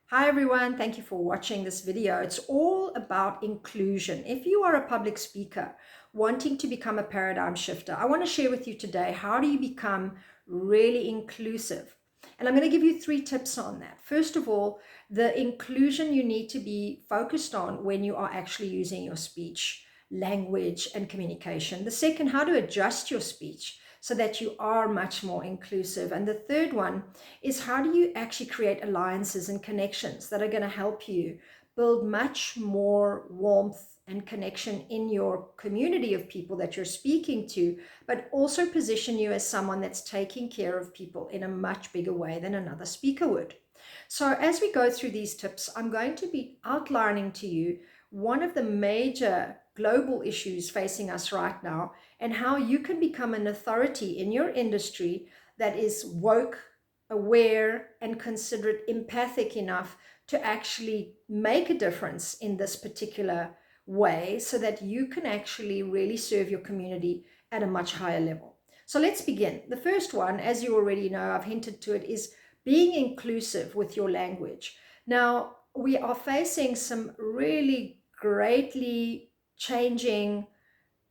Hi everyone, thank you for watching this video. It's all about inclusion. If you are a public speaker wanting to become a paradigm shifter, I want to share with you today, how do you become really inclusive? And I'm going to give you 3 tips on that. First of all, the inclusion you need to be focused on when you are actually using your speech, language, and communication. The second, how to adjust your speech so that you are much more inclusive. And the third one is, how do you actually create alliances and connections that are going to help you build much more warmth and connection in your community of people that you're speaking to, but also position you as someone that's taking care of people in a much bigger way than another speaker would. So as we go through these tips, I'm going to be outlining to you one of the major global issues facing us right now, and how you can become an authority in your industry that is woke, aware, and considerate, empathic enough to actually make a difference in this particular way, so that you can actually really serve your community at a much higher level. So let's begin. The first one, as you already know, I've hinted to it, is being inclusive with your language. Now, we are facing some really greatly changing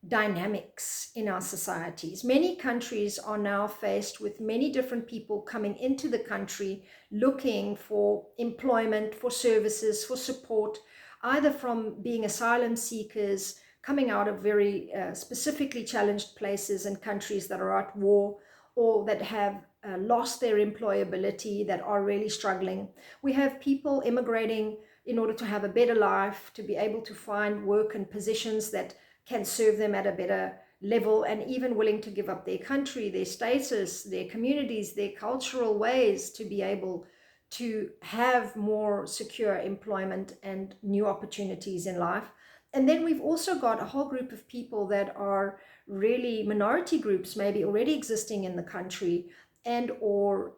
dynamics in our societies. Many countries are now faced with many different people coming into the country looking for employment, for services, for support, either from being asylum seekers, coming out of very specifically challenged places and countries that are at war, or that have lost their employability, that are really struggling. We have people immigrating in order to have a better life, to be able to find work and positions that can serve them at a better level, and even willing to give up their country, their status, their communities, their cultural ways, to be able to have more secure employment and new opportunities in life. And then we've also got a whole group of people that are really minority groups, maybe already existing in the country and or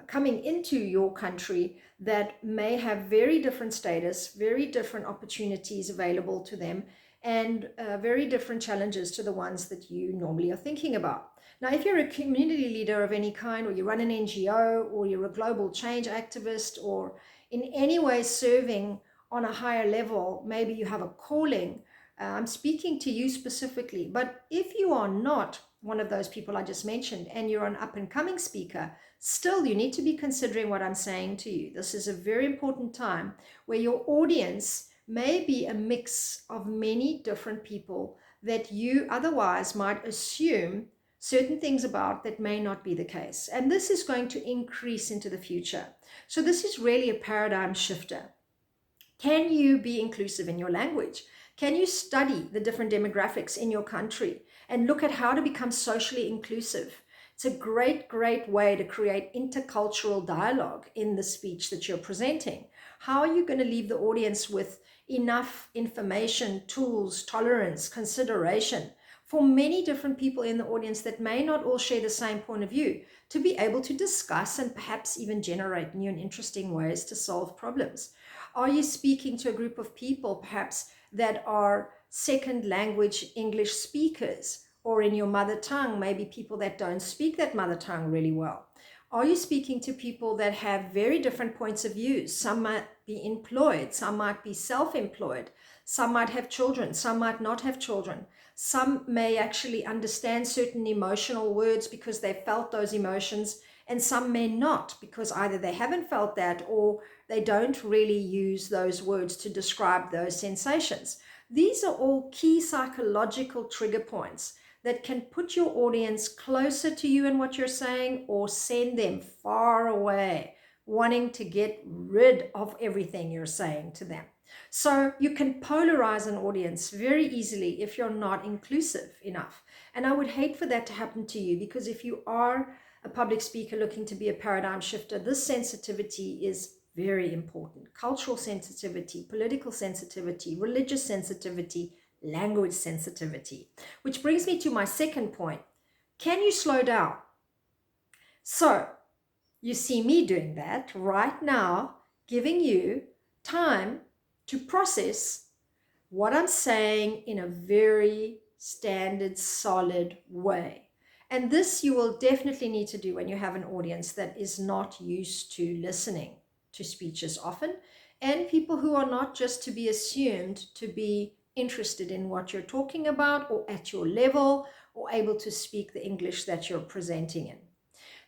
coming into your country, that may have very different status, very different opportunities available to them, and very different challenges to the ones that you normally are thinking about. Now, if you're a community leader of any kind, or you run an NGO, or you're a global change activist, or in any way serving on a higher level, maybe you have a calling, I'm speaking to you specifically. But if you are not one of those people I just mentioned, and you're an up and coming speaker, still you need to be considering what I'm saying to you. This is a very important time where your audience may be a mix of many different people that you otherwise might assume certain things about that may not be the case. And this is going to increase into the future. So this is really a paradigm shifter. Can you be inclusive in your language? Can you study the different demographics in your country and look at how to become socially inclusive? It's a great, great way to create intercultural dialogue in the speech that you're presenting. How are you going to leave the audience with enough information, tools, tolerance, consideration for many different people in the audience that may not all share the same point of view, to be able to discuss and perhaps even generate new and interesting ways to solve problems? Are you speaking to a group of people perhaps that are second language English speakers, or in your mother tongue, maybe people that don't speak that mother tongue really well? Are you speaking to people that have very different points of view? Some might be employed, some might be self-employed, some might have children, some might not have children. Some may actually understand certain emotional words because they felt those emotions, and some may not, because either they haven't felt that, or they don't really use those words to describe those sensations. These are all key psychological trigger points that can put your audience closer to you and what you're saying, or send them far away, wanting to get rid of everything you're saying to them. So you can polarize an audience very easily if you're not inclusive enough. And I would hate for that to happen to you, because if you are a public speaker looking to be a paradigm shifter, this sensitivity is very important. Cultural sensitivity, political sensitivity, religious sensitivity, language sensitivity. Which brings me to my second point. Can you slow down? So you see me doing that right now, giving you time to process what I'm saying in a very standard, solid way. And this you will definitely need to do when you have an audience that is not used to listening to speeches often, and people who are not just to be assumed to be interested in what you're talking about or at your level or able to speak the English that you're presenting in.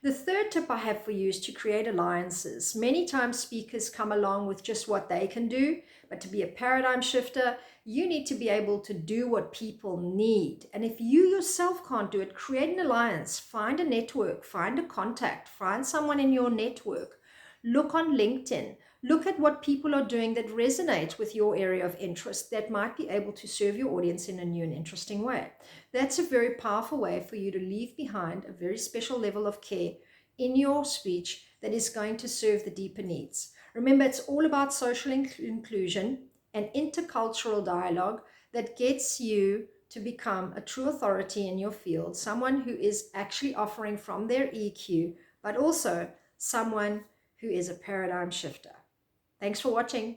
The third tip I have for you is to create alliances. Many times speakers come along with just what they can do, but to be a paradigm shifter, you need to be able to do what people need. And if you yourself can't do it, create an alliance, find a network, find a contact, find someone in your network. Look on LinkedIn. Look at what people are doing that resonates with your area of interest that might be able to serve your audience in a new and interesting way. That's a very powerful way for you to leave behind a very special level of care in your speech that is going to serve the deeper needs. Remember, it's all about social inclusion and intercultural dialogue that gets you to become a true authority in your field, someone who is actually offering from their EQ, but also someone who is a paradigm shifter. Thanks for watching.